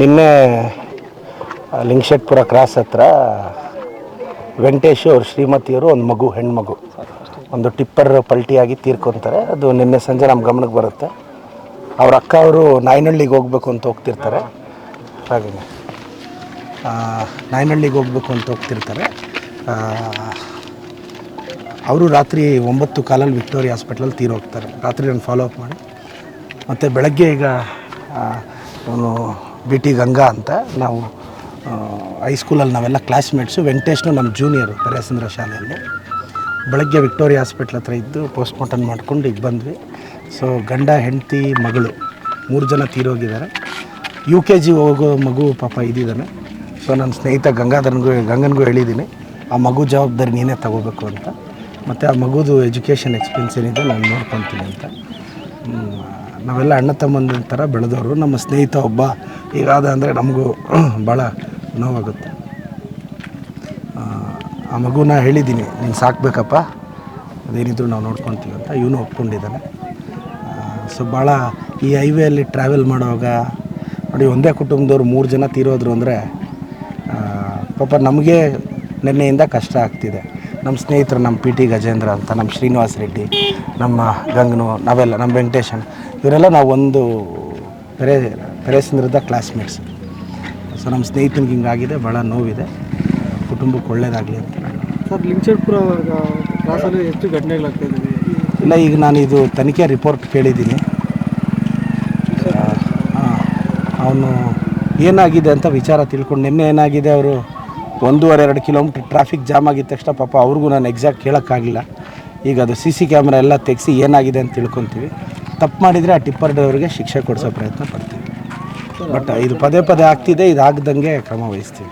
ನಿನ್ನೆ ಲಿಂಗಶೆಟ್ಪುರ ಕ್ರಾಸ್ ಹತ್ರ ವೆಂಕಟೇಶು ಅವ್ರ ಶ್ರೀಮತಿಯವರು ಒಂದು ಮಗು ಹೆಣ್ಮಗು ಒಂದು ಟಿಪ್ಪರ್ ಪಲ್ಟಿಯಾಗಿ ತೀರ್ಕೊತಾರೆ. ಅದು ನಿನ್ನೆ ಸಂಜೆ ನಮ್ಮ ಗಮನಕ್ಕೆ ಬರುತ್ತೆ. ಅವ್ರ ಅಕ್ಕ ಅವರು ನಾಯನಹಳ್ಳಿಗೆ ಹೋಗ್ಬೇಕು ಅಂತ ಹೋಗ್ತಿರ್ತಾರೆ. ಹಾಗೆ ನಾಯನಹಳ್ಳಿಗೆ ಹೋಗ್ಬೇಕು ಅಂತ ಹೋಗ್ತಿರ್ತಾರೆ. ಅವರು ರಾತ್ರಿ 9:15 ವಿಕ್ಟೋರಿಯಾ ಹಾಸ್ಪಿಟ್ಲಲ್ಲಿ ತೀರೋಗ್ತಾರೆ. ರಾತ್ರಿ ನಾನು ಫಾಲೋ ಅಪ್ ಮಾಡಿ ಮತ್ತು ಬೆಳಗ್ಗೆ ಈಗ ಅವನು BT ಗಂಗಾ ಅಂತ ನಾವು ಹೈಸ್ಕೂಲಲ್ಲಿ ನಾವೆಲ್ಲ ಕ್ಲಾಸ್ಮೇಟ್ಸು. ವೆಂಕಟೇಶ್ನು ನಮ್ಮ ಜೂನಿಯರು ಪರ್ಯಾಸಂದ್ರ ಶಾಲೆಯಲ್ಲಿ. ಬೆಳಗ್ಗೆ ವಿಕ್ಟೋರಿಯಾ ಹಾಸ್ಪಿಟ್ಲ್ ಹತ್ರ ಇದ್ದು ಪೋಸ್ಟ್ಮಾರ್ಟಮ್ ಮಾಡ್ಕೊಂಡು ಈಗ ಬಂದ್ವಿ. ಸೊ ಗಂಡ ಹೆಂಡತಿ ಮಗಳು 3 ಜನ ತೀರೋಗಿದ್ದಾರೆ. UKG ಹೋಗೋ ಮಗು ಪಾಪ ಇದ್ದಿದ್ದಾನೆ. ಸೊ ನನ್ನ ಸ್ನೇಹಿತ ಗಂಗನಿಗೂ ಹೇಳಿದ್ದೀನಿ, ಆ ಮಗು ಜವಾಬ್ದಾರಿ ನೀನೇ ತಗೋಬೇಕು ಅಂತ. ಮತ್ತು ಆ ಮಗುದು ಎಜುಕೇಷನ್ ಎಕ್ಸ್ಪೆನ್ಸ್ ಏನಿದೆ ನಾನು ನೋಡ್ಕೊತೀನಿ ಅಂತ. ನಾವೆಲ್ಲ ಅಣ್ಣ ತಮ್ಮಂದಿರ ಥರ ಬೆಳೆದವರು. ನಮ್ಮ ಸ್ನೇಹಿತ ಒಬ್ಬ ಹೀಗಾದ ಅಂದರೆ ನಮಗೂ ಭಾಳ ನೋವಾಗುತ್ತೆ. ಆ ಮಗುನ ಹೇಳಿದ್ದೀನಿ, ನೀನು ಸಾಕಬೇಕಪ್ಪ, ಅದೇನಿದ್ರು ನಾವು ನೋಡ್ಕೊತೀವಿ ಅಂತ. ಇವನು ಒಪ್ಕೊಂಡಿದ್ದಾನೆ. ಸೊ ಭಾಳ ಈ ಹೈವೇಯಲ್ಲಿ ಟ್ರಾವೆಲ್ ಮಾಡುವಾಗ ನೋಡಿ, ಒಂದೇ ಕುಟುಂಬದವ್ರು 3 ಜನ ತೀರೋದ್ರು ಅಂದರೆ ಪಾಪ ನಮಗೆ ನಿನ್ನೆಯಿಂದ ಕಷ್ಟ ಆಗ್ತಿದೆ. ನಮ್ಮ ಸ್ನೇಹಿತರು, ನಮ್ಮ PT ಗಜೇಂದ್ರ ಅಂತ, ನಮ್ಮ ಶ್ರೀನಿವಾಸ್ ರೆಡ್ಡಿ, ನಮ್ಮ ಗಂಗನು, ನಾವೆಲ್ಲ ನಮ್ಮ ವೆಂಕಟೇಶನ್, ಇವರೆಲ್ಲ ನಾವು ಒಂದು ಪೆರೇಸಂದ್ರದ ಕ್ಲಾಸ್ಮೇಟ್ಸ್. ಸೊ ನಮ್ಮ ಸ್ನೇಹಿತನಿಗೆ ಹಿಂಗಾಗಿದೆ, ಭಾಳ ನೋವಿದೆ. ಕುಟುಂಬಕ್ಕೆ ಒಳ್ಳೆಯದಾಗಲಿ ಅಂತ. ಸರ್, ಲಿಂಗಶೆಟ್ಪುರ ಕ್ಲಾಸಲ್ಲಿ ಎಷ್ಟು ಘಟನೆಗಳಾಗ್ತಾಯಿದ್ದೀವಿ? ಇಲ್ಲ, ಈಗ ನಾನು ಇದು ತನಿಖೆ ರಿಪೋರ್ಟ್ ಕೇಳಿದ್ದೀನಿ. ಅವನು ಏನಾಗಿದೆ ಅಂತ ವಿಚಾರ ತಿಳ್ಕೊಂಡು, ನಿನ್ನೆ ಏನಾಗಿದೆ, ಅವರು 1.5-2 ಕಿಲೋಮೀಟ್ರ್ ಟ್ರಾಫಿಕ್ ಜಾಮ್ ಆಗಿದ ತಕ್ಷಣ ಪಾಪ ಅವ್ರಿಗೂ ನಾನು ಎಕ್ಸಾಕ್ಟ್ ಹೇಳೋಕ್ಕಾಗಲಿಲ್ಲ. ಈಗ ಅದು CC ಕ್ಯಾಮ್ರಾ ಎಲ್ಲ ತೆಗೆಸಿ ಏನಾಗಿದೆ ಅಂತ ತಿಳ್ಕೊತೀವಿ. ತಪ್ಪು ಮಾಡಿದರೆ ಆ ಟಿಪ್ಪರ್ ಡ್ರೈವರ್ಗೆ ಶಿಕ್ಷೆ ಕೊಡಿಸೋ ಪ್ರಯತ್ನ ಪಡ್ತೀವಿ. ಬಟ್ ಇದು ಪದೇ ಆಗ್ತಿದೆ, ಇದು ಆಗದಂಗೆ ಕ್ರಮ ವಹಿಸ್ತೀವಿ.